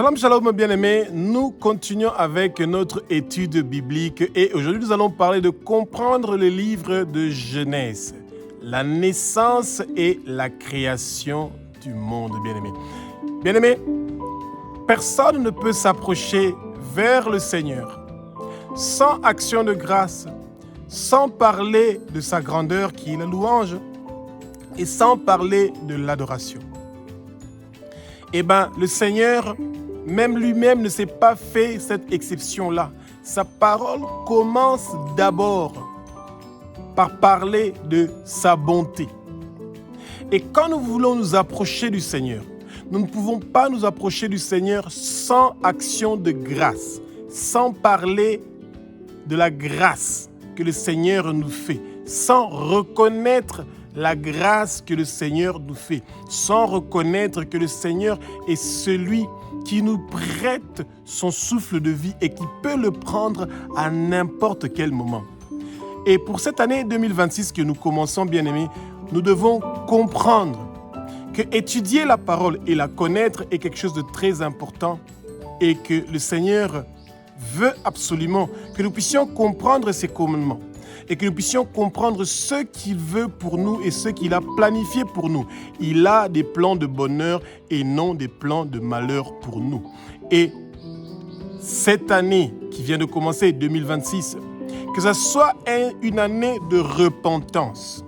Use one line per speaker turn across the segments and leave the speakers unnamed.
Shalom, shalom, bien-aimés. Nous continuons avec notre étude biblique et aujourd'hui nous allons parler de comprendre le livre de Genèse, la naissance et la création du monde, bien-aimés. Bien-aimés, personne ne peut s'approcher vers le Seigneur sans action de grâce, sans parler de sa grandeur qui est la louange et sans parler de l'adoration. Eh bien, le Seigneur, même lui-même, ne s'est pas fait cette exception-là. Sa parole commence d'abord par parler de sa bonté. Et quand nous voulons nous approcher du Seigneur, nous ne pouvons pas nous approcher du Seigneur sans action de grâce, sans parler de la grâce que le Seigneur nous fait, sans reconnaître la grâce que le Seigneur nous fait, sans reconnaître que le Seigneur est celui qui nous prête son souffle de vie et qui peut le prendre à n'importe quel moment. Et pour cette année 2026 que nous commençons, bien-aimés, nous devons comprendre que étudier la parole et la connaître est quelque chose de très important et que le Seigneur veut absolument que nous puissions comprendre ses commandements et que nous puissions comprendre ce qu'il veut pour nous et ce qu'il a planifié pour nous. Il a des plans de bonheur et non des plans de malheur pour nous. Et cette année qui vient de commencer, 2026, que ce soit une année de repentance,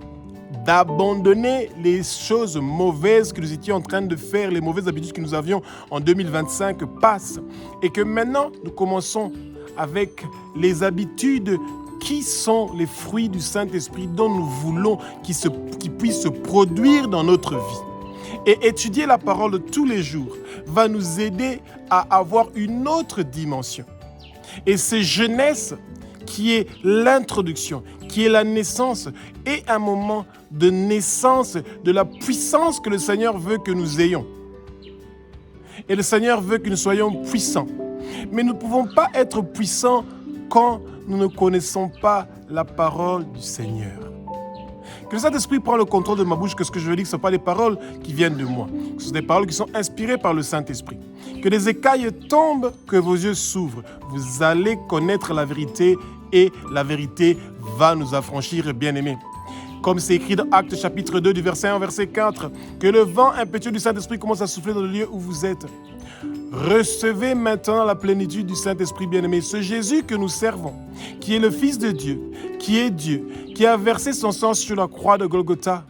d'abandonner les choses mauvaises que nous étions en train de faire, les mauvaises habitudes que nous avions en 2025 passent et que maintenant nous commençons avec les habitudes qui sont les fruits du Saint-Esprit dont nous voulons qu'ils puissent se produire dans notre vie. Et étudier la parole de tous les jours va nous aider à avoir une autre dimension. Et c'est Genèse qui est l'introduction, qui est la naissance et un moment de naissance de la puissance que le Seigneur veut que nous ayons. Et le Seigneur veut que nous soyons puissants. Mais nous ne pouvons pas être puissants quand nous ne connaissons pas la parole du Seigneur. Que le Saint-Esprit prenne le contrôle de ma bouche, que ce que je veux dire, ce ne sont pas des paroles qui viennent de moi. Ce sont des paroles qui sont inspirées par le Saint-Esprit. Que les écailles tombent, que vos yeux s'ouvrent. Vous allez connaître la vérité et la vérité va nous affranchir, bien-aimés. Comme c'est écrit dans Actes chapitre 2 du verset 1 au verset 4, que le vent impétueux du Saint-Esprit commence à souffler dans le lieu où vous êtes. Recevez maintenant la plénitude du Saint-Esprit bien-aimé, ce Jésus que nous servons, qui est le Fils de Dieu, qui a versé son sang sur la croix de Golgotha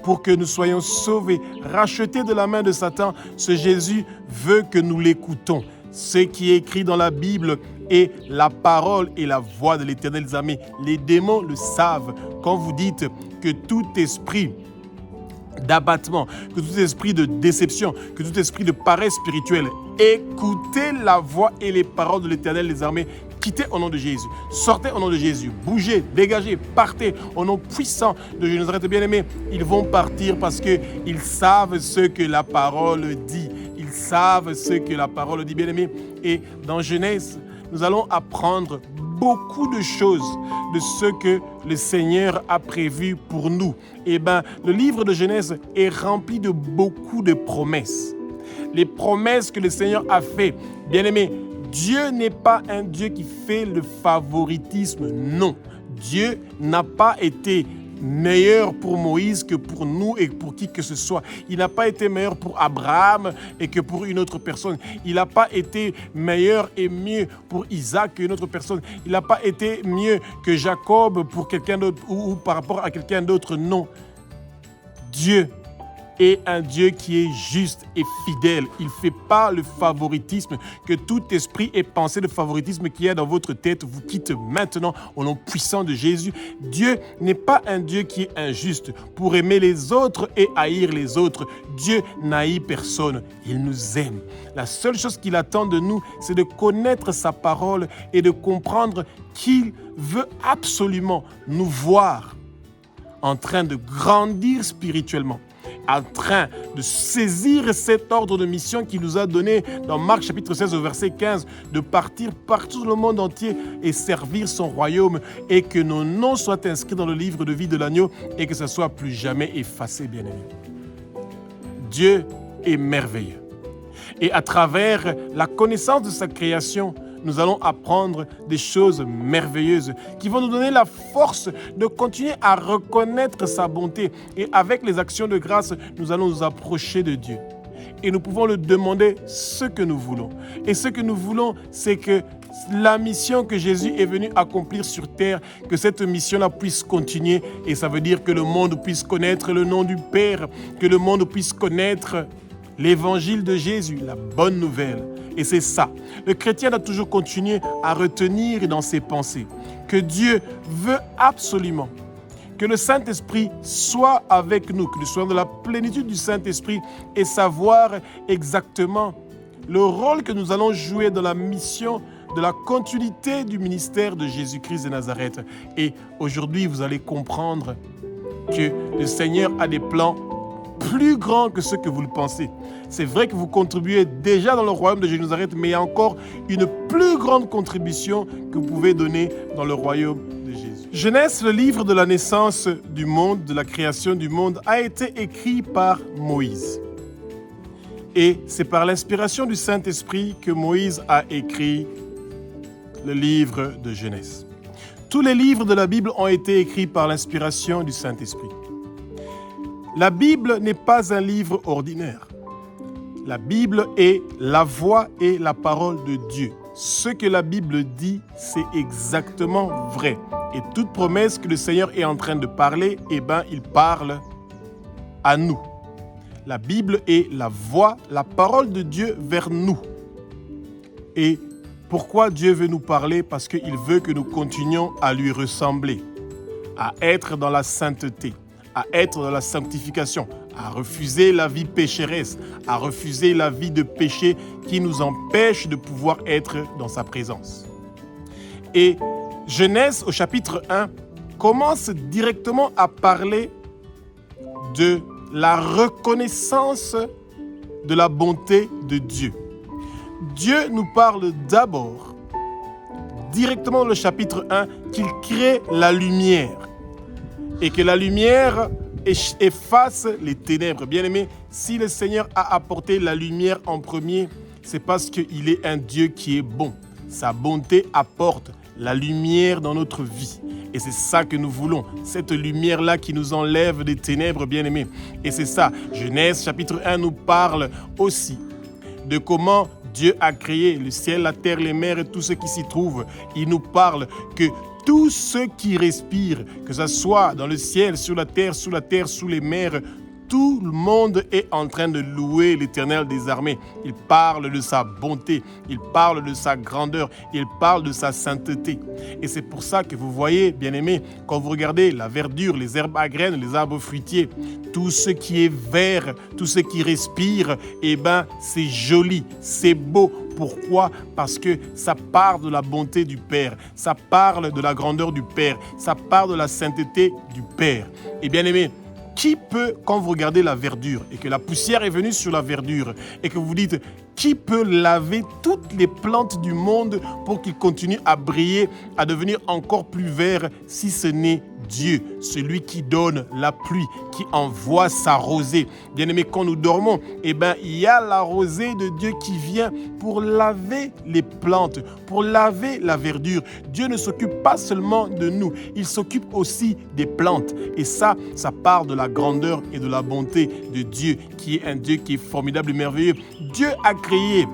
pour que nous soyons sauvés, rachetés de la main de Satan. Ce Jésus veut que nous l'écoutons. Ce qui est écrit dans la Bible est la parole et la voix de l'Éternel des armées. Les démons le savent. Quand vous dites que tout esprit d'abattement, que tout esprit de déception, que tout esprit de paresse spirituelle, écoutez la voix et les paroles de l'Éternel des armées. Quittez au nom de Jésus. Sortez au nom de Jésus. Bougez, dégagez, partez au nom puissant de Jésus. Bien-aimés, ils vont partir parce qu'ils savent ce que la parole dit. Ils savent ce que la parole dit, bien-aimés. Et dans Genèse, nous allons apprendre beaucoup de choses de ce que le Seigneur a prévu pour nous. Eh bien, le livre de Genèse est rempli de beaucoup de promesses. Les promesses que le Seigneur a fait. Bien-aimés, Dieu n'est pas un Dieu qui fait le favoritisme, non. Dieu n'a pas été meilleur pour Moïse que pour nous et pour qui que ce soit. Il n'a pas été meilleur pour Abraham et que pour une autre personne. Il n'a pas été meilleur et mieux pour Isaac qu'une autre personne. Il n'a pas été mieux que Jacob pour quelqu'un d'autre ou par rapport à quelqu'un d'autre, non. Dieu est un Dieu qui est juste et fidèle. Il ne fait pas le favoritisme. Que tout esprit et pensée de favoritisme qui est dans votre tête vous quitte maintenant au nom puissant de Jésus. Dieu n'est pas un Dieu qui est injuste pour aimer les autres et haïr les autres. Dieu n'haït personne. Il nous aime. La seule chose qu'il attend de nous, c'est de connaître sa parole et de comprendre qu'il veut absolument nous voir en train de grandir spirituellement, en train de saisir cet ordre de mission qu'il nous a donné dans Marc chapitre 16 au verset 15, de partir partout dans le monde entier et servir son royaume et que nos noms soient inscrits dans le livre de vie de l'agneau et que ça soit plus jamais effacé, bien-aimé. Dieu est merveilleux. Et à travers la connaissance de sa création, nous allons apprendre des choses merveilleuses qui vont nous donner la force de continuer à reconnaître sa bonté. Et avec les actions de grâce, nous allons nous approcher de Dieu. Et nous pouvons le demander ce que nous voulons. Et ce que nous voulons, c'est que la mission que Jésus est venu accomplir sur terre, que cette mission-là puisse continuer. Et ça veut dire que le monde puisse connaître le nom du Père, que le monde puisse connaître l'évangile de Jésus, la bonne nouvelle. Et c'est ça. Le chrétien doit toujours continuer à retenir dans ses pensées que Dieu veut absolument que le Saint-Esprit soit avec nous, que nous soyons dans la plénitude du Saint-Esprit et savoir exactement le rôle que nous allons jouer dans la mission de la continuité du ministère de Jésus-Christ de Nazareth. Et aujourd'hui, vous allez comprendre que le Seigneur a des plans plus grands que ce que vous le pensez. C'est vrai que vous contribuez déjà dans le royaume de Jésus de Nazareth, mais il y a encore une plus grande contribution que vous pouvez donner dans le royaume de Jésus. Genèse, le livre de la naissance du monde, de la création du monde, a été écrit par Moïse. Et c'est par l'inspiration du Saint-Esprit que Moïse a écrit le livre de Genèse. Tous les livres de la Bible ont été écrits par l'inspiration du Saint-Esprit. La Bible n'est pas un livre ordinaire. La Bible est la voix et la parole de Dieu. Ce que la Bible dit, c'est exactement vrai. Et toute promesse que le Seigneur est en train de parler, il parle à nous. La Bible est la voix, la parole de Dieu vers nous. Et pourquoi Dieu veut nous parler? Parce qu'il veut que nous continuions à lui ressembler, à être dans la sainteté, à être dans la sanctification, à refuser la vie pécheresse, à refuser la vie de péché qui nous empêche de pouvoir être dans sa présence. Et Genèse au chapitre 1 commence directement à parler de la reconnaissance de la bonté de Dieu. Dieu nous parle d'abord, directement dans le chapitre 1, qu'il crée la lumière et que la lumière efface les ténèbres. Bien-aimés, si le Seigneur a apporté la lumière en premier, c'est parce qu'il est un Dieu qui est bon. Sa bonté apporte la lumière dans notre vie. Et c'est ça que nous voulons, cette lumière-là qui nous enlève des ténèbres, bien-aimés. Et c'est ça, Genèse chapitre 1 nous parle aussi de comment Dieu a créé le ciel, la terre, les mers et tout ce qui s'y trouve. Il nous parle que tous ceux qui respirent, que ce soit dans le ciel, sur la terre, sous les mers, tout le monde est en train de louer l'Éternel des armées. Il parle de sa bonté, il parle de sa grandeur, il parle de sa sainteté. Et c'est pour ça que vous voyez, bien-aimés, quand vous regardez la verdure, les herbes à graines, les arbres fruitiers, tout ce qui est vert, tout ce qui respire, c'est joli, c'est beau. Pourquoi? Parce que ça part de la bonté du Père, ça parle de la grandeur du Père, ça parle de la sainteté du Père. Et bien-aimés, qui peut, quand vous regardez la verdure et que la poussière est venue sur la verdure et que vous vous dites, qui peut laver toutes les plantes du monde pour qu'ils continuent à briller, à devenir encore plus verts si ce n'est Dieu, celui qui donne la pluie, qui envoie sa rosée. Bien-aimés, quand nous dormons, il y a la rosée de Dieu qui vient pour laver les plantes, pour laver la verdure. Dieu ne s'occupe pas seulement de nous, il s'occupe aussi des plantes. Et ça part de la grandeur et de la bonté de Dieu, qui est un Dieu qui est formidable et merveilleux. Dieu a créé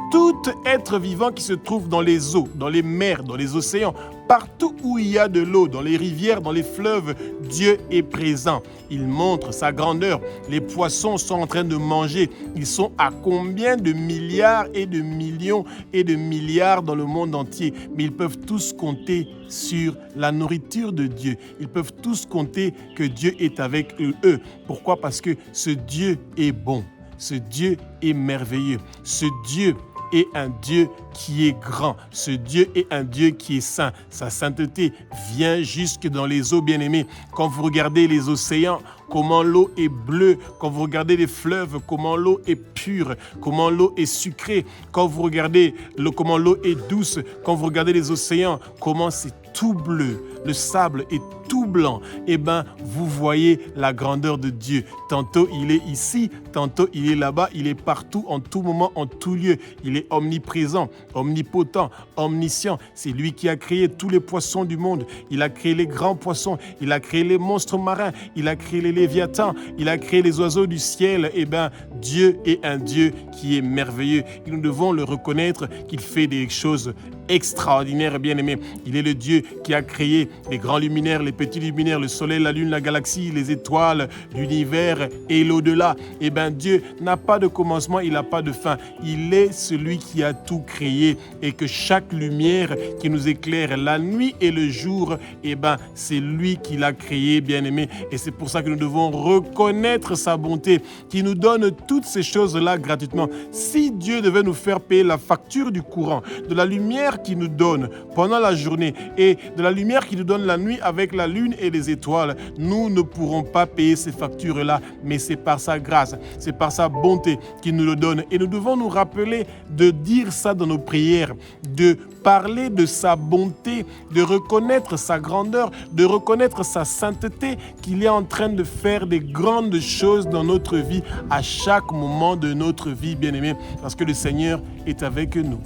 tout être vivant qui se trouve dans les eaux, dans les mers, dans les océans. Partout où il y a de l'eau, dans les rivières, dans les fleuves, Dieu est présent. Il montre sa grandeur. Les poissons sont en train de manger. Ils sont à combien de milliards et de millions et de milliards dans le monde entier. Mais ils peuvent tous compter sur la nourriture de Dieu. Ils peuvent tous compter que Dieu est avec eux. Pourquoi? Parce que ce Dieu est bon. Ce Dieu est merveilleux. Ce Dieu est un Dieu qui est grand. Ce Dieu est un Dieu qui est saint. Sa sainteté vient jusque dans les eaux, bien-aimés. Quand vous regardez les océans, comment l'eau est bleue. Quand vous regardez les fleuves, comment l'eau est pure. Comment l'eau est sucrée. Quand vous regardez comment l'eau est douce. Quand vous regardez les océans, comment c'est tout bleu. Le sable est tout blanc, eh bien, vous voyez la grandeur de Dieu. Tantôt, il est ici, tantôt, il est là-bas, il est partout, en tout moment, en tout lieu. Il est omniprésent, omnipotent, omniscient. C'est lui qui a créé tous les poissons du monde. Il a créé les grands poissons, il a créé les monstres marins, il a créé les léviathans, il a créé les oiseaux du ciel. Eh bien, Dieu est un Dieu qui est merveilleux. Et nous devons le reconnaître qu'il fait des choses extraordinaires, bien-aimés. Il est le Dieu qui a créé les grands luminaires, les petits luminaires, le soleil, la lune, la galaxie, les étoiles, l'univers et l'au-delà. Eh bien, Dieu n'a pas de commencement, il n'a pas de fin. Il est celui qui a tout créé et que chaque lumière qui nous éclaire la nuit et le jour, eh bien, c'est lui qui l'a créé, bien-aimé. Et c'est pour ça que nous devons reconnaître sa bonté, qui nous donne toutes ces choses-là gratuitement. Si Dieu devait nous faire payer la facture du courant, de la lumière qu'il nous donne pendant la journée et de la lumière qu'il nous donne la nuit avec la lune et les étoiles, nous ne pourrons pas payer ces factures-là, mais c'est par sa grâce, c'est par sa bonté qu'il nous le donne. Et nous devons nous rappeler de dire ça dans nos prières, de parler de sa bonté, de reconnaître sa grandeur, de reconnaître sa sainteté, qu'il est en train de faire des grandes choses dans notre vie, à chaque moment de notre vie, bien-aimés, parce que le Seigneur est avec nous.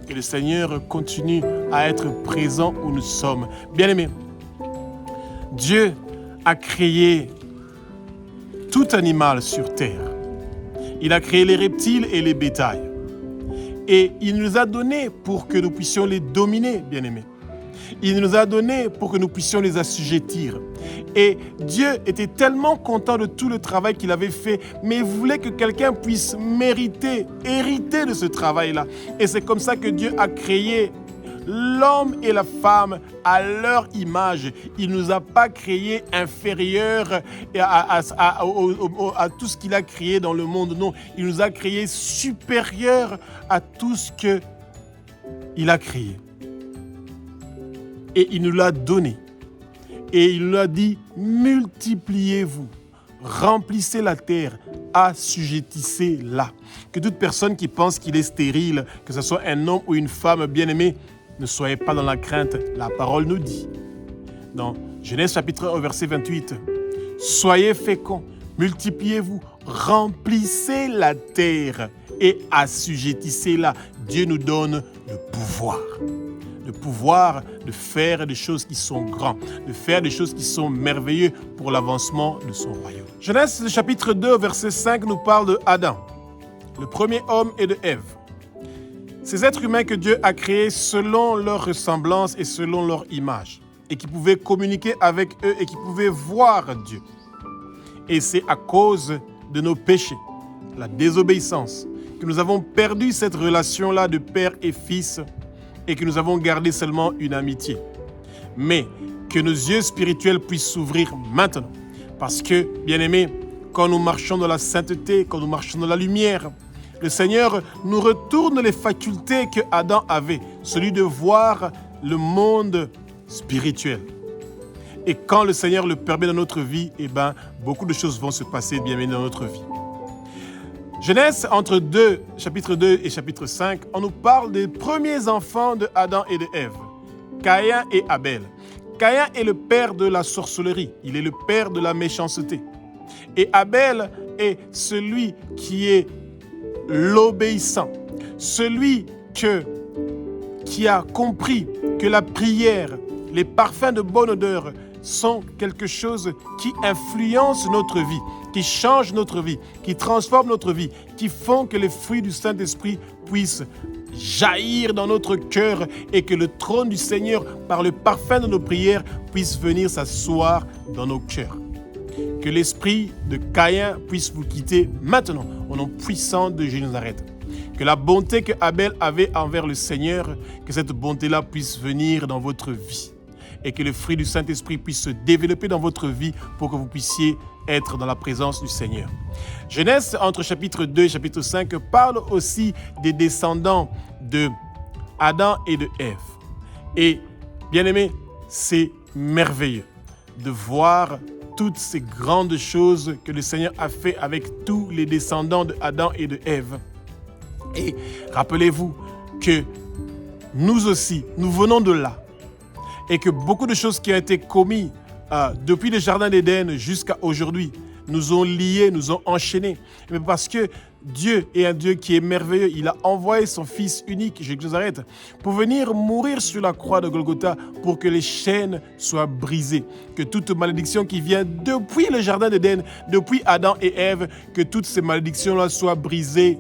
Que le Seigneur continue à être présent où nous sommes. Bien-aimés, Dieu a créé tout animal sur terre. Il a créé les reptiles et les bétails. Et il nous a donné pour que nous puissions les dominer, bien-aimés. Il nous a donné pour que nous puissions les assujettir. Et Dieu était tellement content de tout le travail qu'il avait fait, mais il voulait que quelqu'un puisse hériter de ce travail-là. Et c'est comme ça que Dieu a créé l'homme et la femme à leur image. Il ne nous a pas créés inférieurs à tout ce qu'il a créé dans le monde. Non, il nous a créés supérieurs à tout ce qu'il a créé. Et il nous l'a donné. Et il nous a dit, multipliez-vous, remplissez la terre, assujettissez-la. Que toute personne qui pense qu'il est stérile, que ce soit un homme ou une femme bien-aimée, ne soyez pas dans la crainte. La parole nous dit, dans Genèse chapitre 1, verset 28, « Soyez féconds, multipliez-vous, remplissez la terre et assujettissez-la. » Dieu nous donne le pouvoir. Le pouvoir de faire des choses qui sont grandes, de faire des choses qui sont merveilleuses pour l'avancement de son royaume. Genèse chapitre 2, verset 5 nous parle de Adam, le premier homme, et de Ève. Ces êtres humains que Dieu a créés selon leur ressemblance et selon leur image, et qui pouvaient communiquer avec eux et qui pouvaient voir Dieu. Et c'est à cause de nos péchés, la désobéissance, que nous avons perdu cette relation-là de père et fils, et que nous avons gardé seulement une amitié. Mais que nos yeux spirituels puissent s'ouvrir maintenant. Parce que, bien-aimés, quand nous marchons dans la sainteté, quand nous marchons dans la lumière, le Seigneur nous retourne les facultés que Adam avait, celui de voir le monde spirituel. Et quand le Seigneur le permet dans notre vie, eh bien, beaucoup de choses vont se passer, bien-aimés, dans notre vie. Genèse, entre chapitre 2 et chapitre 5, on nous parle des premiers enfants de Adam et de Ève, Caïn et Abel. Caïn est le père de la sorcellerie, il est le père de la méchanceté. Et Abel est celui qui est l'obéissant, celui qui a compris que la prière, les parfums de bonne odeur sont quelque chose qui influence notre vie, qui change notre vie, qui transforme notre vie, qui font que les fruits du Saint-Esprit puissent jaillir dans notre cœur et que le trône du Seigneur, par le parfum de nos prières, puisse venir s'asseoir dans nos cœurs. Que l'esprit de Caïn puisse vous quitter maintenant, au nom puissant de Jésus de Nazareth. Que la bonté que Abel avait envers le Seigneur, que cette bonté-là puisse venir dans votre vie. Et que le fruit du Saint-Esprit puisse se développer dans votre vie pour que vous puissiez être dans la présence du Seigneur. Genèse, entre chapitre 2 et chapitre 5, parle aussi des descendants de Adam et de Ève. Et, bien aimé, c'est merveilleux de voir toutes ces grandes choses que le Seigneur a fait avec tous les descendants de Adam et de Ève. Et rappelez-vous que nous aussi, nous venons de là. Et que beaucoup de choses qui ont été commises depuis le Jardin d'Éden jusqu'à aujourd'hui, nous ont liés, nous ont enchaînés. Mais parce que Dieu est un Dieu qui est merveilleux. Il a envoyé son Fils unique, je vous arrête, pour venir mourir sur la croix de Golgotha pour que les chaînes soient brisées. Que toute malédiction qui vient depuis le Jardin d'Éden, depuis Adam et Ève, que toutes ces malédictions-là soient brisées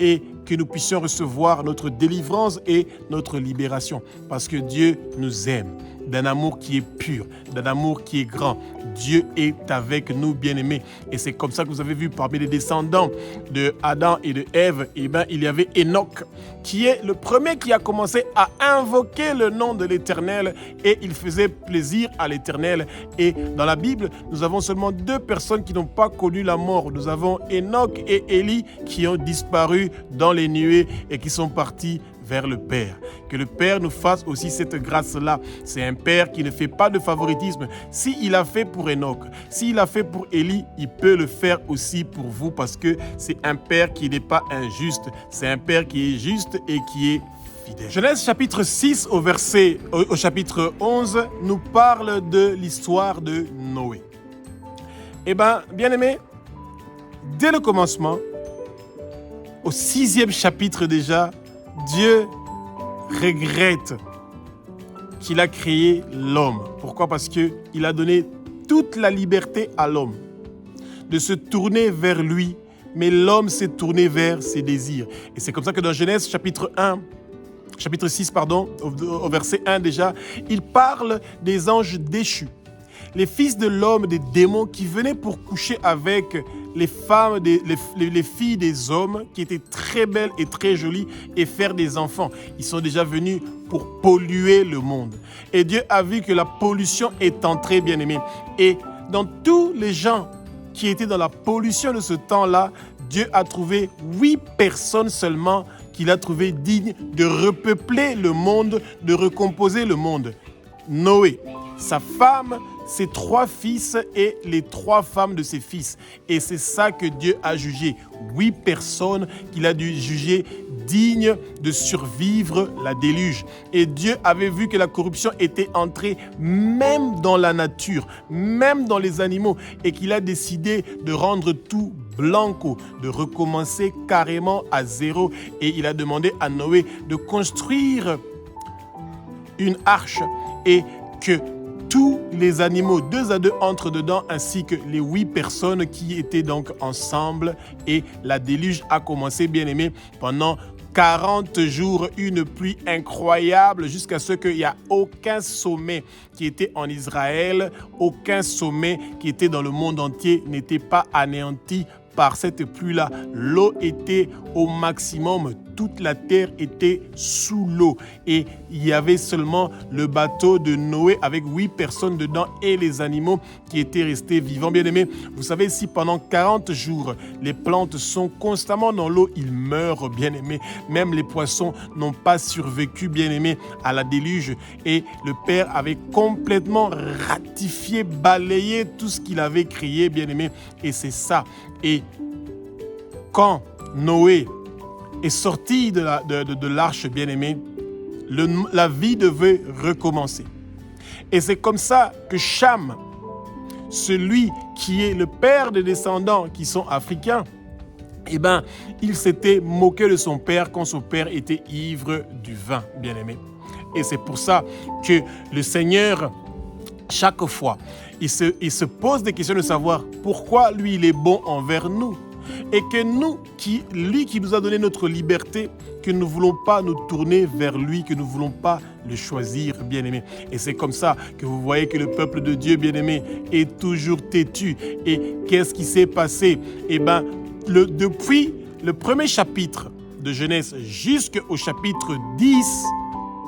et que nous puissions recevoir notre délivrance et notre libération. Parce que Dieu nous aime d'un amour qui est pur, d'un amour qui est grand. Dieu est avec nous, bien-aimés. Et c'est comme ça que vous avez vu parmi les descendants de Adam et de Ève, il y avait Enoch, qui est le premier qui a commencé à invoquer le nom de l'Éternel et il faisait plaisir à l'Éternel. Et dans la Bible, nous avons seulement 2 personnes qui n'ont pas connu la mort. Nous avons Enoch et Élie qui ont disparu dans les nuées et qui sont partis vers le Père. Que le Père nous fasse aussi cette grâce-là. C'est un Père qui ne fait pas de favoritisme. S'il a fait pour Enoch, s'il a fait pour Élie, il peut le faire aussi pour vous parce que c'est un Père qui n'est pas injuste. C'est un Père qui est juste et qui est fidèle. Genèse chapitre 6 au chapitre 11 nous parle de l'histoire de Noé. Bien-aimés, dès le commencement, au 6e chapitre déjà, Dieu regrette qu'il a créé l'homme. Pourquoi? Parce qu'il a donné toute la liberté à l'homme de se tourner vers lui, mais l'homme s'est tourné vers ses désirs. Et c'est comme ça que dans Genèse chapitre 6, au verset 1 déjà, il parle des anges déchus, les fils de l'homme, des démons qui venaient pour coucher avec les femmes, les filles des hommes qui étaient très belles et très jolies et faire des enfants. Ils sont déjà venus pour polluer le monde. Et Dieu a vu que la pollution est entrée, bien-aimés. Et dans tous les gens qui étaient dans la pollution de ce temps-là, Dieu a trouvé 8 personnes seulement qu'il a trouvé dignes de repeupler le monde, de recomposer le monde. Noé, sa femme, ses 3 fils et les 3 femmes de ses fils. Et c'est ça que Dieu a jugé. 8 personnes qu'il a dû juger dignes de survivre la déluge. Et Dieu avait vu que la corruption était entrée même dans la nature, même dans les animaux, et qu'il a décidé de rendre tout blanco, de recommencer carrément à zéro. Et il a demandé à Noé de construire une arche et que tous les animaux, 2 à 2, entrent dedans, ainsi que les 8 personnes qui étaient donc ensemble. Et la déluge a commencé, bien-aimés, pendant 40 jours, une pluie incroyable, jusqu'à ce qu'il n'y a aucun sommet qui était en Israël, aucun sommet qui était dans le monde entier n'était pas anéanti par cette pluie-là. L'eau était au maximum, toute la terre était sous l'eau et il y avait seulement le bateau de Noé avec 8 personnes dedans et les animaux qui étaient restés vivants. Bien-aimés, vous savez, si pendant 40 jours, les plantes sont constamment dans l'eau, ils meurent, bien-aimés. Même les poissons n'ont pas survécu, bien-aimés, à la déluge. Et le Père avait complètement ratifié, balayé tout ce qu'il avait créé, bien-aimés. Et c'est ça. Et quand Noé est sorti de l'arche, bien-aimé, la vie devait recommencer. Et c'est comme ça que Cham, celui qui est le père des descendants qui sont africains, il s'était moqué de son père quand son père était ivre du vin, bien-aimé. Et c'est pour ça que le Seigneur, chaque fois, il se pose des questions de savoir pourquoi lui, il est bon envers nous. Et que nous, lui qui nous a donné notre liberté, que nous ne voulons pas nous tourner vers lui, que nous ne voulons pas le choisir, bien-aimé. Et c'est comme ça que vous voyez que le peuple de Dieu, bien-aimé, est toujours têtu. Et qu'est-ce qui s'est passé? Depuis le premier chapitre de Genèse jusqu'au chapitre 10,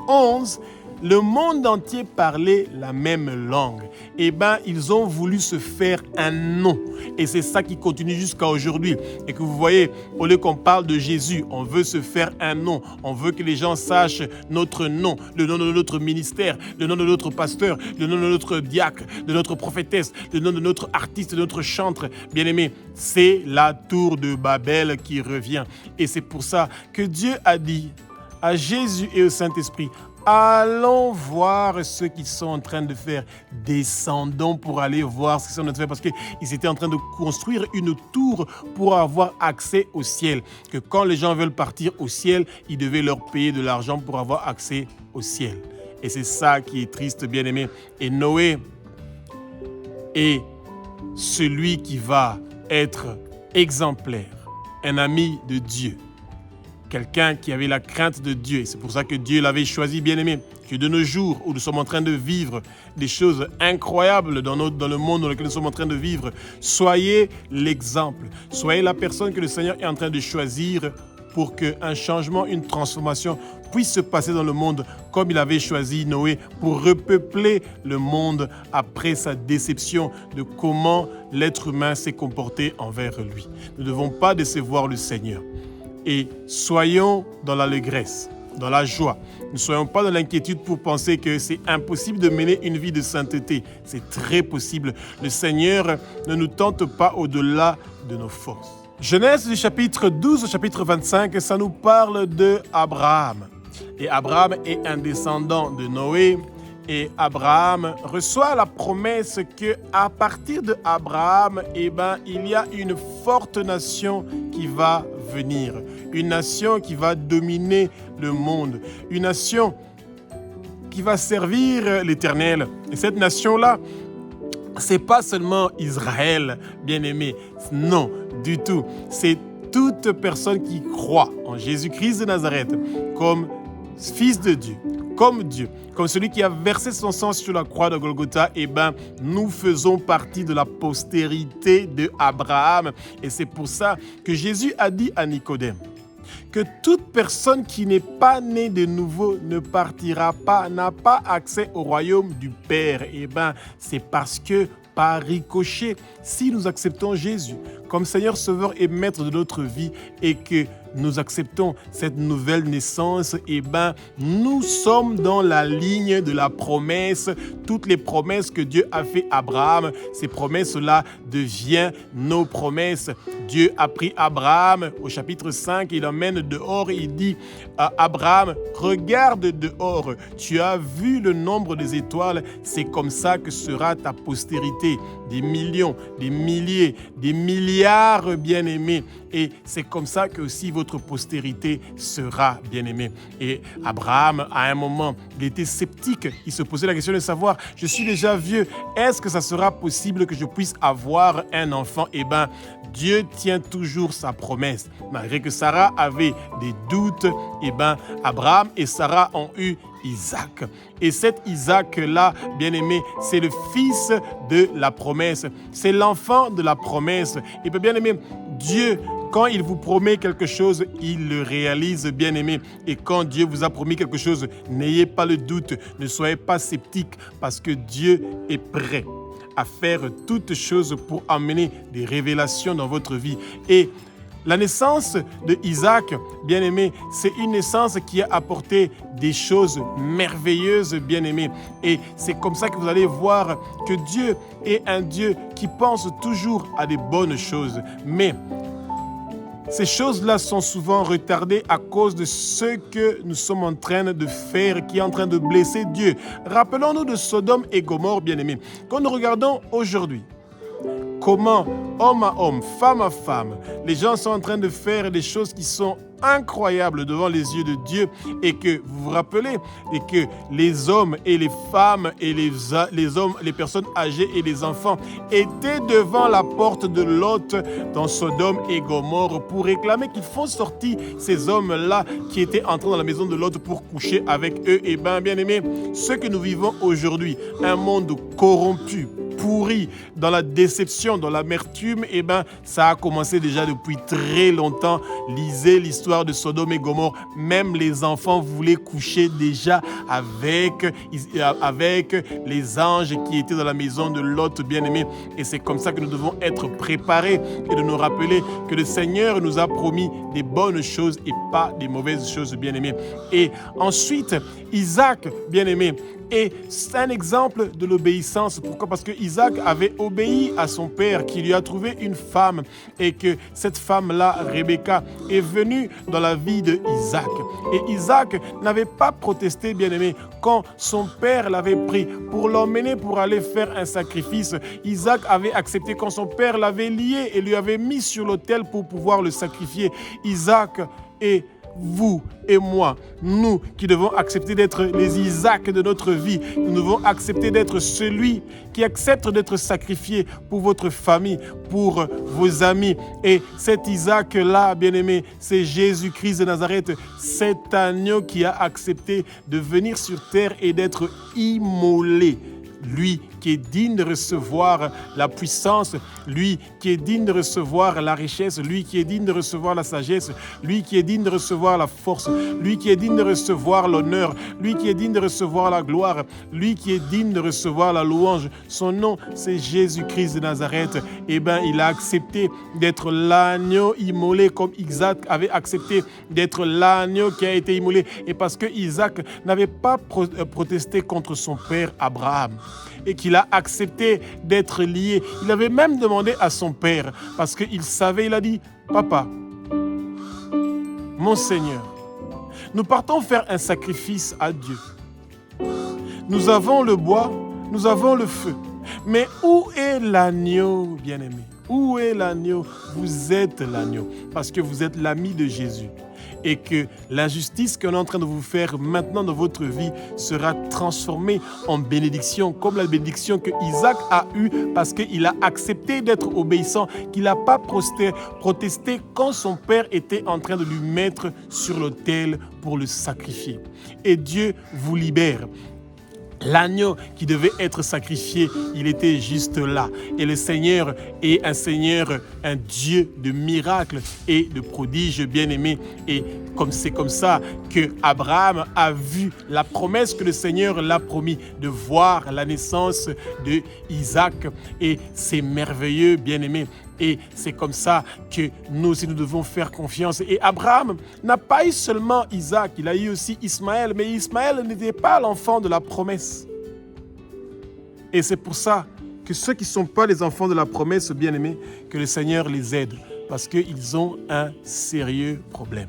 11, le monde entier parlait la même langue. Ils ont voulu se faire un nom. Et c'est ça qui continue jusqu'à aujourd'hui. Et que vous voyez, au lieu qu'on parle de Jésus, on veut se faire un nom. On veut que les gens sachent notre nom, le nom de notre ministère, le nom de notre pasteur, le nom de notre diacre, de notre prophétesse, le nom de notre artiste, de notre chantre. Bien-aimé, c'est la tour de Babel qui revient. Et c'est pour ça que Dieu a dit à Jésus et au Saint-Esprit, allons voir ce qu'ils sont en train de faire. Descendons pour aller voir ce qu'ils sont en train de faire parce qu'ils étaient en train de construire une tour pour avoir accès au ciel. Que quand les gens veulent partir au ciel, ils devaient leur payer de l'argent pour avoir accès au ciel. Et c'est ça qui est triste, bien-aimé. Et Noé est celui qui va être exemplaire, un ami de Dieu. Quelqu'un qui avait la crainte de Dieu. C'est pour ça que Dieu l'avait choisi, bien-aimé. Que de nos jours, où nous sommes en train de vivre des choses incroyables dans le monde dans lequel nous sommes en train de vivre, soyez l'exemple. Soyez la personne que le Seigneur est en train de choisir pour qu'un changement, une transformation puisse se passer dans le monde comme il avait choisi Noé pour repeupler le monde après sa déception de comment l'être humain s'est comporté envers lui. Nous ne devons pas décevoir le Seigneur. Et soyons dans l'allégresse, dans la joie. Ne soyons pas dans l'inquiétude pour penser que c'est impossible de mener une vie de sainteté. C'est très possible. Le Seigneur ne nous tente pas au-delà de nos forces. Genèse du chapitre 12 au chapitre 25, ça nous parle d'Abraham. Et Abraham est un descendant de Noé. Et Abraham reçoit la promesse qu'à partir d'Abraham, il y a une forte nation qui va venir. Une nation qui va dominer le monde. Une nation qui va servir l'Éternel. Et cette nation-là, c'est pas seulement Israël, bien-aimé. Non, du tout. C'est toute personne qui croit en Jésus-Christ de Nazareth comme Fils de Dieu, comme Dieu, comme celui qui a versé son sang sur la croix de Golgotha, nous faisons partie de la postérité d'Abraham. Et c'est pour ça que Jésus a dit à Nicodème que toute personne qui n'est pas née de nouveau ne partira pas, n'a pas accès au royaume du Père. C'est parce que par ricochet, si nous acceptons Jésus comme Seigneur, Sauveur et Maître de notre vie et que nous acceptons cette nouvelle naissance, nous sommes dans la ligne de la promesse. Toutes les promesses que Dieu a fait à Abraham, ces promesses-là deviennent nos promesses. Dieu a pris Abraham au chapitre 5, il l'emmène dehors et il dit à Abraham, regarde dehors, tu as vu le nombre des étoiles, c'est comme ça que sera ta postérité. Des millions, des milliers, des milliards bien-aimés. Et c'est comme ça que aussi votre postérité sera bien-aimée. Et Abraham, à un moment, il était sceptique. Il se posait la question de savoir, je suis déjà vieux, est-ce que ça sera possible que je puisse avoir un enfant? Dieu tient toujours sa promesse. Malgré que Sarah avait des doutes, Abraham et Sarah ont eu Isaac. Et cet Isaac-là, bien-aimé, c'est le fils de la promesse. C'est l'enfant de la promesse. Et bien-aimé, Dieu, quand il vous promet quelque chose, il le réalise, bien-aimé. Et quand Dieu vous a promis quelque chose, n'ayez pas le doute, ne soyez pas sceptique, parce que Dieu est prêt à faire toutes choses pour amener des révélations dans votre vie. Et la naissance de Isaac, bien-aimé, c'est une naissance qui a apporté des choses merveilleuses, bien-aimé. Et c'est comme ça que vous allez voir que Dieu est un Dieu qui pense toujours à des bonnes choses. Mais ces choses-là sont souvent retardées à cause de ce que nous sommes en train de faire, qui est en train de blesser Dieu. Rappelons-nous de Sodome et Gomorrhe, bien-aimés. Quand nous regardons aujourd'hui, comment, homme à homme, femme à femme, les gens sont en train de faire des choses qui sont incroyables devant les yeux de Dieu et que vous vous rappelez et que les hommes et les femmes et les hommes, les personnes âgées et les enfants étaient devant la porte de Lot dans Sodome et Gomorrhe pour réclamer qu'ils font sortir ces hommes-là qui étaient entrés dans la maison de Lot pour coucher avec eux. Et bien aimés, ce que nous vivons aujourd'hui, un monde corrompu, pourri, dans la déception, dans l'amertume, ça a commencé déjà depuis très longtemps. Lisez l'histoire de Sodome et Gomorrhe. Même les enfants voulaient coucher déjà avec les anges qui étaient dans la maison de Lot, bien-aimé. Et c'est comme ça que nous devons être préparés et de nous rappeler que le Seigneur nous a promis des bonnes choses et pas des mauvaises choses, bien-aimé. Et ensuite, Isaac, bien-aimé, Et c'est un exemple de l'obéissance. Pourquoi? Parce que Isaac avait obéi à son père qui lui a trouvé une femme et que cette femme-là, Rebecca, est venue dans la vie de Isaac. Et Isaac n'avait pas protesté, bien-aimé, quand son père l'avait pris pour l'emmener pour aller faire un sacrifice. Isaac avait accepté quand son père l'avait lié et lui avait mis sur l'autel pour pouvoir le sacrifier. Isaac et vous et moi, nous qui devons accepter d'être les Isaacs de notre vie, nous devons accepter d'être celui qui accepte d'être sacrifié pour votre famille, pour vos amis. Et cet Isaac-là, bien-aimé, c'est Jésus-Christ de Nazareth, cet agneau qui a accepté de venir sur terre et d'être immolé. Lui qui est digne de recevoir la puissance, lui qui est digne de recevoir la richesse, lui qui est digne de recevoir la sagesse, lui qui est digne de recevoir la force, lui qui est digne de recevoir l'honneur, lui qui est digne de recevoir la gloire, lui qui est digne de recevoir la louange. Son nom, c'est Jésus-Christ de Nazareth. Eh bien, il a accepté d'être l'agneau immolé comme Isaac avait accepté d'être l'agneau qui a été immolé. Et parce que Isaac n'avait pas protesté contre son père Abraham, et qu'il a accepté d'être lié. Il avait même demandé à son père, parce qu'il savait, il a dit, « Papa, mon Seigneur, nous partons faire un sacrifice à Dieu. Nous avons le bois, nous avons le feu. Mais où est l'agneau, bien-aimé? Où est l'agneau? Vous êtes l'agneau, parce que vous êtes l'ami de Jésus. Et que l'injustice qu'on est en train de vous faire maintenant dans votre vie sera transformée en bénédiction, comme la bénédiction que Isaac a eue parce qu'il a accepté d'être obéissant, qu'il n'a pas protesté quand son père était en train de lui mettre sur l'autel pour le sacrifier. Et Dieu vous libère. L'agneau qui devait être sacrifié, il était juste là. Et le Seigneur est un Seigneur, un Dieu de miracles et de prodiges bien-aimés. Et c'est comme ça que Abraham a vu la promesse que le Seigneur l'a promis de voir la naissance de Isaac. Et c'est merveilleux, bien-aimés. Et c'est comme ça que nous aussi nous devons faire confiance. Et Abraham n'a pas eu seulement Isaac, il a eu aussi Ismaël. Mais Ismaël n'était pas l'enfant de la promesse. Et c'est pour ça que ceux qui ne sont pas les enfants de la promesse, bien-aimés, que le Seigneur les aide. Parce qu'ils ont un sérieux problème.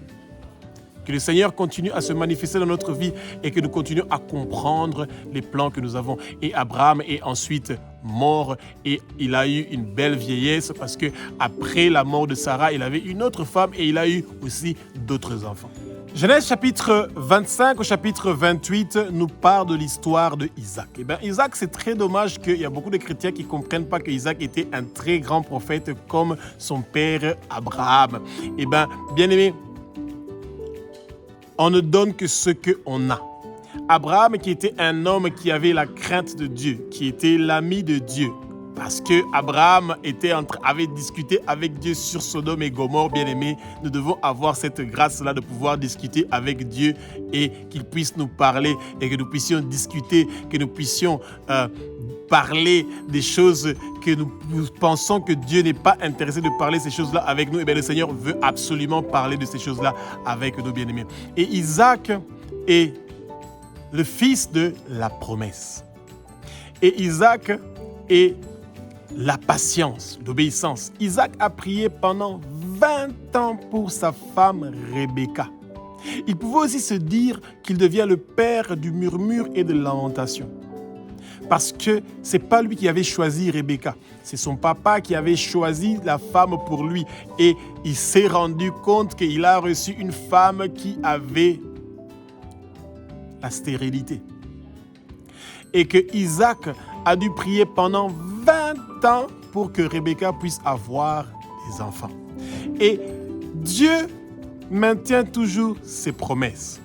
Que le Seigneur continue à se manifester dans notre vie et que nous continuions à comprendre les plans que nous avons. Et Abraham est ensuite mort et il a eu une belle vieillesse parce que après la mort de Sarah, il avait une autre femme et il a eu aussi d'autres enfants. Genèse chapitre 25 au chapitre 28 nous parle de l'histoire de Isaac. Eh bien, Isaac, c'est très dommage qu'il y a beaucoup de chrétiens qui ne comprennent pas que Isaac était un très grand prophète comme son père Abraham. Eh bien, bien aimé, on ne donne que ce qu'on a. Abraham, qui était un homme qui avait la crainte de Dieu, qui était l'ami de Dieu, parce que Abraham avait discuté avec Dieu sur Sodome et Gomorrhe, bien-aimés, nous devons avoir cette grâce-là de pouvoir discuter avec Dieu et qu'il puisse nous parler et que nous puissions discuter, que nous puissions parler des choses que nous pensons que Dieu n'est pas intéressé de parler ces choses-là avec nous. Et bien le Seigneur veut absolument parler de ces choses-là avec nous, bien-aimés. Et Isaac est le fils de la promesse. Et Isaac est la patience, l'obéissance. Isaac a prié pendant 20 ans pour sa femme Rebecca. Il pouvait aussi se dire qu'il devient le père du murmure et de la lamentation. Parce que ce n'est pas lui qui avait choisi Rebecca. C'est son papa qui avait choisi la femme pour lui. Et il s'est rendu compte qu'il a reçu une femme qui avait la stérilité. Et que Isaac a dû prier pendant 20 ans pour que Rebecca puisse avoir des enfants. Et Dieu maintient toujours ses promesses.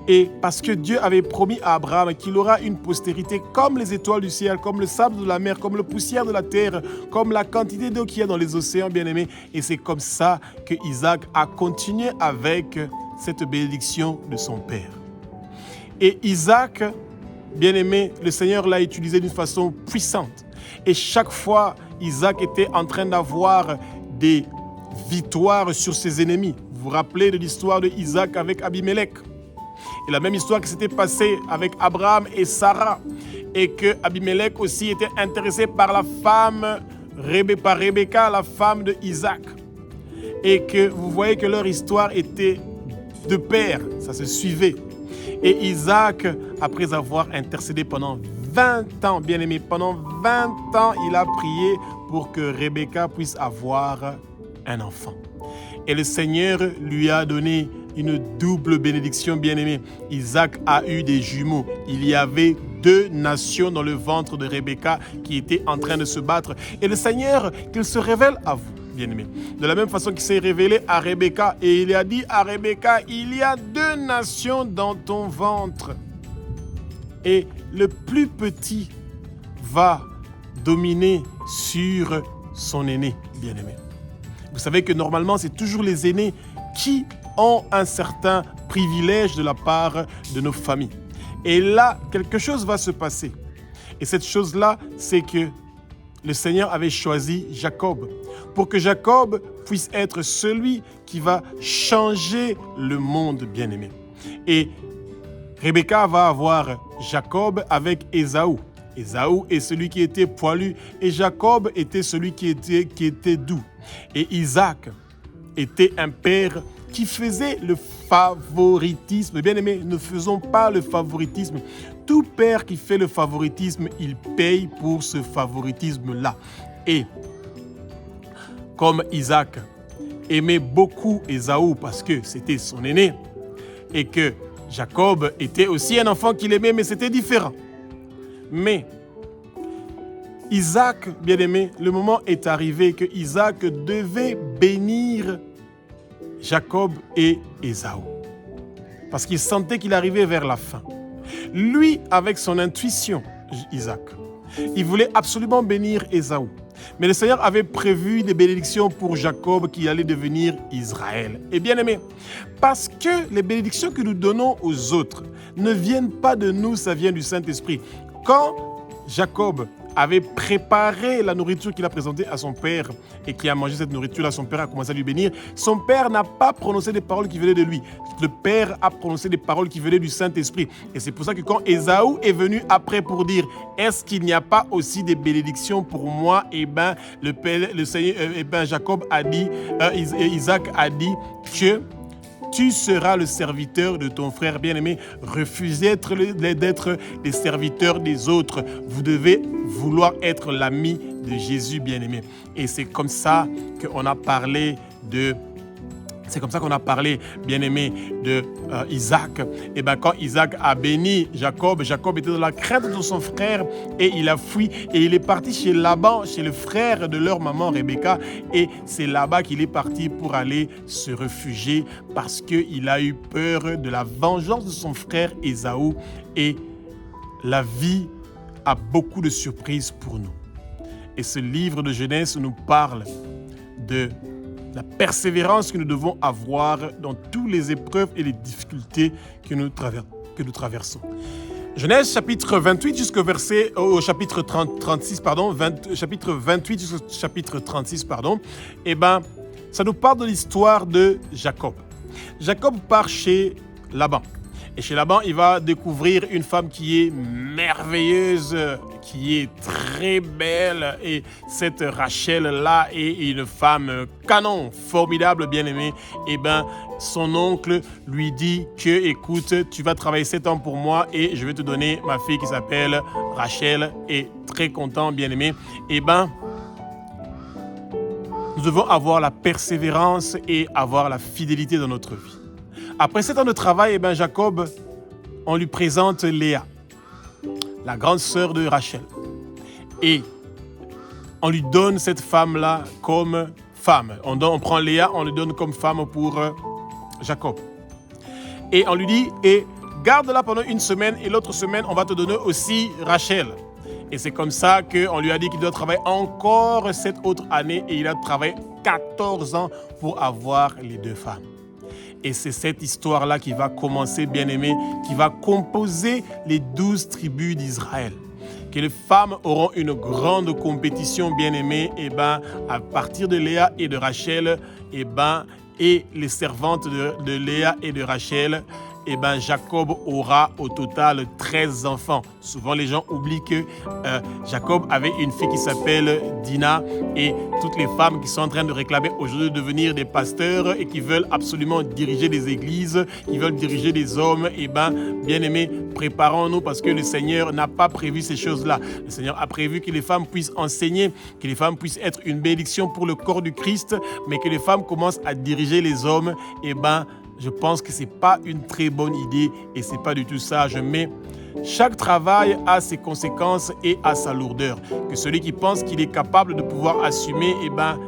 Et parce que Dieu avait promis à Abraham qu'il aura une postérité comme les étoiles du ciel, comme le sable de la mer, comme la poussière de la terre, comme la quantité d'eau qu'il y a dans les océans, bien-aimés. Et c'est comme ça que Isaac a continué avec cette bénédiction de son père. Et Isaac, bien-aimé, le Seigneur l'a utilisé d'une façon puissante. Et chaque fois, Isaac était en train d'avoir des victoires sur ses ennemis. Vous vous rappelez de l'histoire de Isaac avec Abimelech. Et la même histoire qui s'était passée avec Abraham et Sarah, et que Abimelech aussi était intéressé par la femme, par Rebecca, la femme de Isaac. Et que vous voyez que leur histoire était de pair, ça se suivait. Et Isaac, après avoir intercédé pendant 20 ans, bien aimé, pendant 20 ans, il a prié pour que Rebecca puisse avoir un enfant. Et le Seigneur lui a donné une double bénédiction, bien aimé. Isaac a eu des jumeaux. Il y avait 2 nations dans le ventre de Rebecca qui étaient en train de se battre. Et le Seigneur, qu'il se révèle à vous, bien-aimé. De la même façon qu'il s'est révélé à Rebecca, et il a dit à Rebecca, il y a 2 nations dans ton ventre. Et le plus petit va dominer sur son aîné, bien-aimé. Vous savez que normalement, c'est toujours les aînés qui ont un certain privilège de la part de nos familles. Et là, quelque chose va se passer. Et cette chose-là, c'est que le Seigneur avait choisi Jacob pour que Jacob puisse être celui qui va changer le monde, bien-aimé. Et Rebecca va avoir Jacob avec Ésaü. Ésaü est celui qui était poilu et Jacob était celui qui était doux. Et Isaac était un père qui faisait le favoritisme. Bien-aimés, ne faisons pas le favoritisme. Tout père qui fait le favoritisme, il paye pour ce favoritisme-là. Et comme Isaac aimait beaucoup Ésaü parce que c'était son aîné et que Jacob était aussi un enfant qu'il aimait, mais c'était différent. Mais Isaac, bien-aimé, le moment est arrivé que Isaac devait bénir Jacob et Ésaü. Parce qu'il sentait qu'il arrivait vers la fin. Lui, avec son intuition, Isaac, il voulait absolument bénir Ésaü. Mais le Seigneur avait prévu des bénédictions pour Jacob qui allait devenir Israël. Et bien aimé, parce que les bénédictions que nous donnons aux autres ne viennent pas de nous, ça vient du Saint-Esprit. Quand Jacob avait préparé la nourriture qu'il a présentée à son père et qui a mangé cette nourriture-là, son père a commencé à lui bénir. Son père n'a pas prononcé des paroles qui venaient de lui. Le père a prononcé des paroles qui venaient du Saint-Esprit. Et c'est pour ça que quand Ésaü est venu après pour dire « Est-ce qu'il n'y a pas aussi des bénédictions pour moi ?» Eh bien, Jacob a dit, Isaac a dit que tu seras le serviteur de ton frère bien-aimé. Refusez d'être les serviteurs des autres. Vous devez vouloir être l'ami de Jésus bien-aimé. Et c'est comme ça qu'on a parlé de... C'est comme ça qu'on a parlé, bien-aimé, de Isaac. Et bien, quand Isaac a béni Jacob, Jacob était dans la crainte de son frère et il a fui. Et il est parti chez Laban, chez le frère de leur maman Rebecca. Et c'est là-bas qu'il est parti pour aller se réfugier parce qu'il a eu peur de la vengeance de son frère Ésaü. Et la vie a beaucoup de surprises pour nous. Et ce livre de Genèse nous parle de la persévérance que nous devons avoir dans toutes les épreuves et les difficultés que nous traversons. Genèse chapitre 28 jusqu'au chapitre 36, chapitre 28 jusqu'au chapitre 36, eh ben, ça nous parle de l'histoire de Jacob. Jacob part chez Laban. Et chez Laban, il va découvrir une femme qui est merveilleuse, qui est très belle. Et cette Rachel-là est une femme canon, formidable, bien-aimée. Et bien, son oncle lui dit que, écoute, tu vas travailler 7 ans pour moi et je vais te donner ma fille qui s'appelle Rachel. Et très content, bien-aimé. Et bien, nous devons avoir la persévérance et avoir la fidélité dans notre vie. Après 7 ans de travail, eh bien, Jacob, on lui présente Léa, la grande sœur de Rachel. Et on lui donne cette femme-là comme femme. On prend Léa, on lui donne comme femme pour Jacob. Et on lui dit, et garde-la pendant 1 semaine, et l'autre semaine, on va te donner aussi Rachel. Et c'est comme ça qu'on lui a dit qu'il doit travailler encore cette autre année, et il a travaillé 14 ans pour avoir les 2 femmes. Et c'est cette histoire-là qui va commencer, bien-aimé, qui va composer les 12 tribus d'Israël. Que les femmes auront une grande compétition, bien-aimée, et ben, à partir de Léa et de Rachel, et les servantes de Léa et de Rachel, Jacob aura au total 13 enfants. Souvent, les gens oublient que Jacob avait une fille qui s'appelle Dina, et toutes les femmes qui sont en train de réclamer aujourd'hui de devenir des pasteurs et qui veulent absolument diriger des églises, qui veulent diriger des hommes, bien-aimés, préparons-nous parce que le Seigneur n'a pas prévu ces choses-là. Le Seigneur a prévu que les femmes puissent enseigner, que les femmes puissent être une bénédiction pour le corps du Christ, mais que les femmes commencent à diriger les hommes, je pense que ce n'est pas une très bonne idée et ce n'est pas du tout sage. Mais chaque travail a ses conséquences et a sa lourdeur. Que celui qui pense qu'il est capable de pouvoir assumer,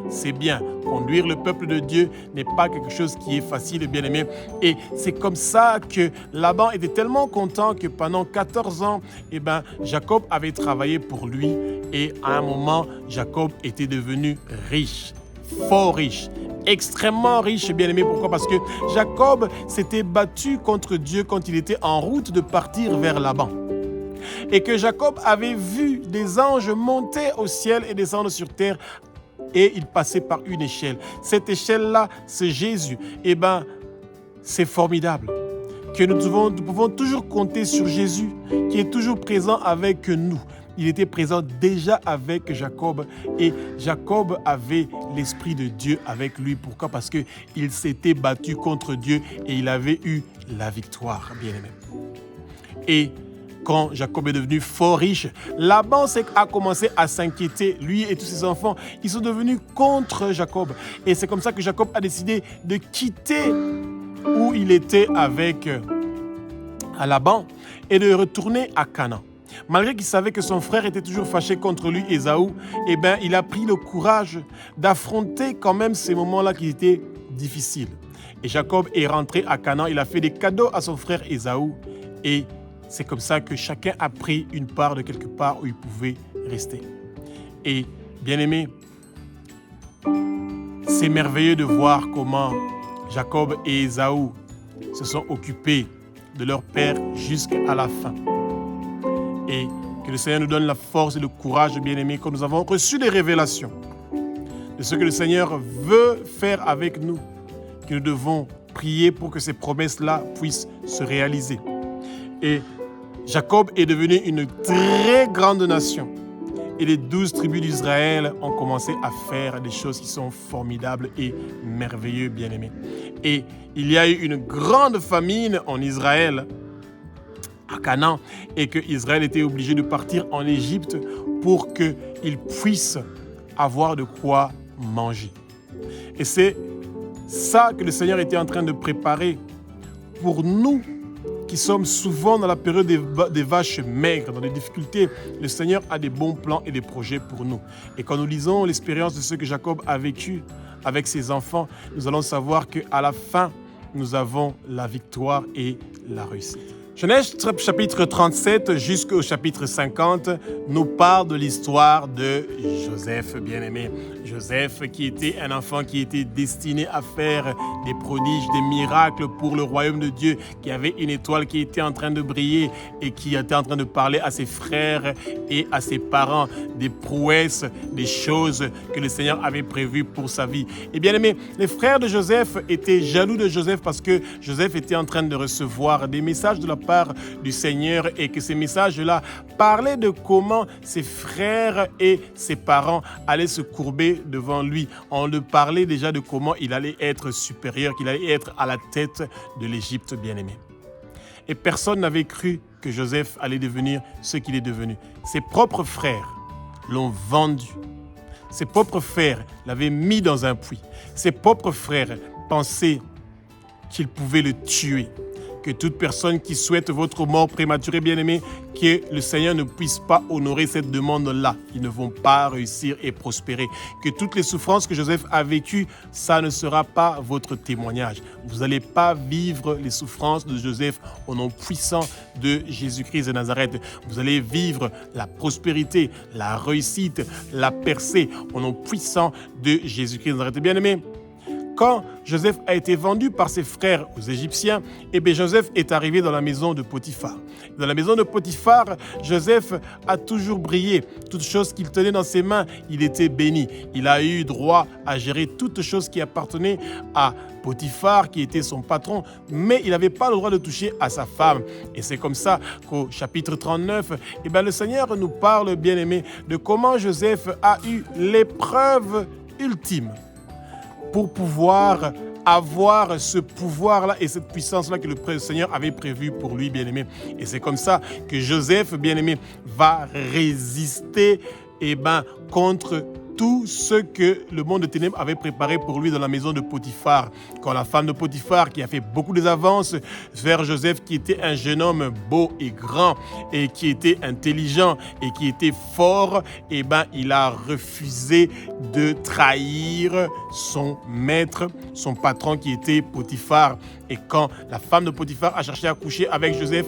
c'est bien. Conduire le peuple de Dieu n'est pas quelque chose qui est facile, bien-aimé. Et c'est comme ça que Laban était tellement content que pendant 14 ans, Jacob avait travaillé pour lui. Et à un moment, Jacob était devenu riche, fort riche, extrêmement riche, bien-aimé. Pourquoi? Parce que Jacob s'était battu contre Dieu quand il était en route de partir vers Laban. Et que Jacob avait vu des anges monter au ciel et descendre sur terre, et il passait par une échelle. Cette échelle-là, c'est Jésus. C'est formidable que nous pouvons toujours compter sur Jésus, qui est toujours présent avec nous. Il était présent déjà avec Jacob et Jacob avait l'Esprit de Dieu avec lui. Pourquoi? Parce qu'il s'était battu contre Dieu et il avait eu la victoire, bien-aimé. Et quand Jacob est devenu fort riche, Laban a commencé à s'inquiéter. Lui et tous ses enfants, ils sont devenus contre Jacob. Et c'est comme ça que Jacob a décidé de quitter où il était avec Laban et de retourner à Canaan. Malgré qu'il savait que son frère était toujours fâché contre lui, Ésaü, il a pris le courage d'affronter quand même ces moments-là qui étaient difficiles. Et Jacob est rentré à Canaan, il a fait des cadeaux à son frère Ésaü et c'est comme ça que chacun a pris une part de quelque part où il pouvait rester. Et bien aimé, c'est merveilleux de voir comment Jacob et Ésaü se sont occupés de leur père jusqu'à la fin. Et que le Seigneur nous donne la force et le courage, bien-aimés, quand nous avons reçu des révélations de ce que le Seigneur veut faire avec nous, que nous devons prier pour que ces promesses-là puissent se réaliser. Et Jacob est devenu une très grande nation. Et les 12 tribus d'Israël ont commencé à faire des choses qui sont formidables et merveilleuses, bien-aimés. Et il y a eu une grande famine en Israël, à Canaan, et que Israël était obligé de partir en Égypte pour qu'il puisse avoir de quoi manger. Et c'est ça que le Seigneur était en train de préparer pour nous qui sommes souvent dans la période des vaches maigres, dans des difficultés. Le Seigneur a des bons plans et des projets pour nous. Et quand nous lisons l'expérience de ce que Jacob a vécu avec ses enfants, nous allons savoir qu'à la fin, nous avons la victoire et la réussite. Genèse chapitre 37 jusqu'au chapitre 50 nous parle de l'histoire de Joseph, bien-aimé. Joseph qui était un enfant qui était destiné à faire des prodiges, des miracles pour le royaume de Dieu, qui avait une étoile qui était en train de briller et qui était en train de parler à ses frères et à ses parents des prouesses, des choses que le Seigneur avait prévues pour sa vie. Et bien-aimé, les frères de Joseph étaient jaloux de Joseph parce que Joseph était en train de recevoir des messages de la part du Seigneur et que ces messages-là parlaient de comment ses frères et ses parents allaient se courber devant lui. On lui parlait déjà de comment il allait être supérieur, qu'il allait être à la tête de l'Égypte, bien-aimé. Et personne n'avait cru que Joseph allait devenir ce qu'il est devenu. Ses propres frères l'ont vendu. Ses propres frères l'avaient mis dans un puits. Ses propres frères pensaient qu'ils pouvaient le tuer. Que toute personne qui souhaite votre mort prématurée, bien-aimée, que le Seigneur ne puisse pas honorer cette demande-là. Ils ne vont pas réussir et prospérer. Que toutes les souffrances que Joseph a vécues, ça ne sera pas votre témoignage. Vous n'allez pas vivre les souffrances de Joseph au nom puissant de Jésus-Christ de Nazareth. Vous allez vivre la prospérité, la réussite, la percée au nom puissant de Jésus-Christ de Nazareth. Bien-aimés, quand Joseph a été vendu par ses frères aux Égyptiens, eh bien Joseph est arrivé dans la maison de Potiphar. Dans la maison de Potiphar, Joseph a toujours brillé. Toutes choses qu'il tenait dans ses mains, il était béni. Il a eu droit à gérer toutes choses qui appartenaient à Potiphar, qui était son patron, mais il n'avait pas le droit de toucher à sa femme. Et c'est comme ça qu'au chapitre 39, eh bien, le Seigneur nous parle, bien-aimé, de comment Joseph a eu l'épreuve ultime pour pouvoir avoir ce pouvoir-là et cette puissance-là que le Seigneur avait prévu pour lui, bien-aimé. Et c'est comme ça que Joseph, bien-aimé, va résister contre tout ce que le monde de ténèbres avait préparé pour lui dans la maison de Potiphar. Quand la femme de Potiphar, qui a fait beaucoup d'avances vers Joseph, qui était un jeune homme beau et grand, et qui était intelligent, et qui était fort, il a refusé de trahir son maître, son patron qui était Potiphar. Et quand la femme de Potiphar a cherché à coucher avec Joseph,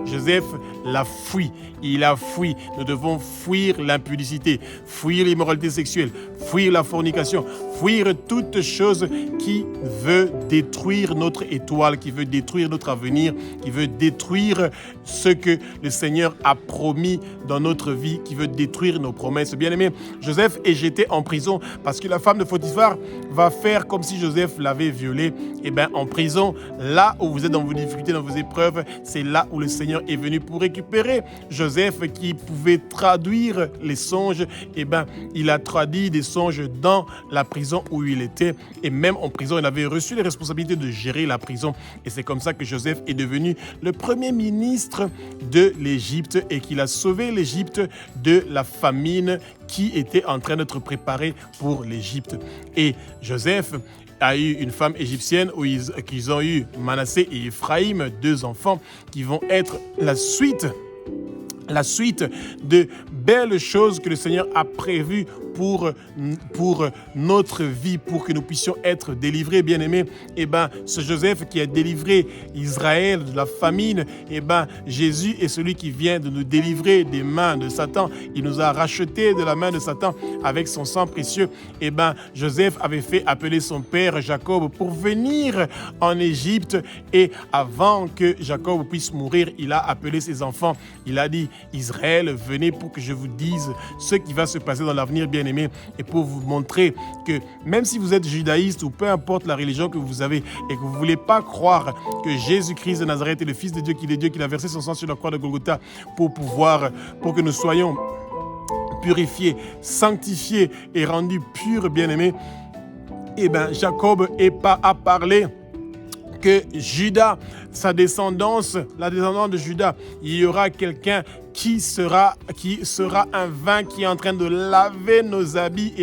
Joseph l'a fui. Il a fui. Nous devons fuir l'impudicité, fuir l'immoralité sexuelle, fuir la fornication, fuir toute chose qui veut détruire notre étoile, qui veut détruire notre avenir, qui veut détruire ce que le Seigneur a promis dans notre vie, qui veut détruire nos promesses. Bien-aimé, Joseph est jeté en prison parce que la femme de Potiphar va faire comme si Joseph l'avait violé. En prison, là où vous êtes dans vos difficultés, dans vos épreuves, c'est là où le Seigneur est venu pour récupérer Joseph qui pouvait traduire les songes. Il a traduit des songes dans la prison où il était. Et même en prison, il avait reçu les responsabilités de gérer la prison. Et c'est comme ça que Joseph est devenu le premier ministre de l'Égypte et qu'il a sauvé l'Égypte de la famine qui était en train d'être préparée pour l'Égypte. Et Joseph a eu une femme égyptienne qu'ils ont eu Manassé et Ephraïm, 2 enfants qui vont être la suite de belles choses que le Seigneur a prévues pour notre vie, pour que nous puissions être délivrés, bien-aimés. Ce Joseph qui a délivré Israël de la famine, Jésus est celui qui vient de nous délivrer des mains de Satan. Il nous a rachetés de la main de Satan avec son sang précieux. Joseph avait fait appeler son père Jacob pour venir en Égypte, et avant que Jacob puisse mourir, il a appelé ses enfants. Il a dit: Israël, venez pour que je vous dise ce qui va se passer dans l'avenir, bien-aimé, et pour vous montrer que même si vous êtes judaïste ou peu importe la religion que vous avez et que vous ne voulez pas croire que Jésus-Christ de Nazareth est le Fils de Dieu, qu'il est Dieu, qu'il a versé son sang sur la croix de Golgotha pour que nous soyons purifiés, sanctifiés et rendus purs, bien-aimés, Jacob a parlé que Judas, sa descendance, la descendance de Judas, il y aura quelqu'un qui sera un vin qui est en train de laver nos habits.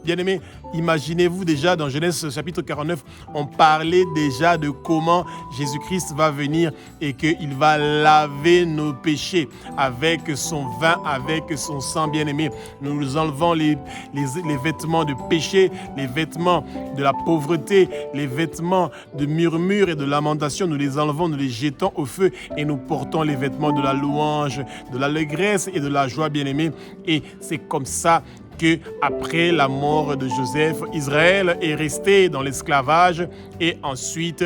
Bien-aimés, imaginez-vous déjà dans Genèse chapitre 49, on parlait déjà de comment Jésus-Christ va venir et qu'il va laver nos péchés avec son vin, avec son sang, bien-aimé. Nous enlevons les vêtements de péché, les vêtements de la pauvreté, les vêtements de murmure et de lamentation. Nous les enlevons, nous les jetons au feu et nous portons les vêtements de la louange, de l'allégresse et de la joie, bien-aimé. Et c'est comme ça que après la mort de Joseph, Israël est resté dans l'esclavage, et ensuite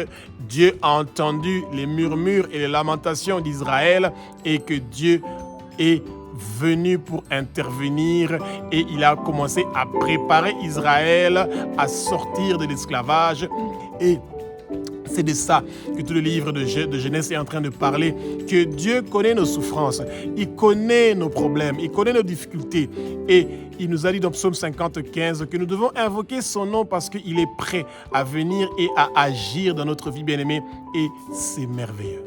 Dieu a entendu les murmures et les lamentations d'Israël et que Dieu est venu pour intervenir, et il a commencé à préparer Israël à sortir de l'esclavage. Et c'est de ça que tout le livre de Genèse est en train de parler, que Dieu connaît nos souffrances, il connaît nos problèmes, il connaît nos difficultés, et il nous a dit dans Psaume 50:15 que nous devons invoquer son nom parce qu'il est prêt à venir et à agir dans notre vie, bien-aimée, et c'est merveilleux.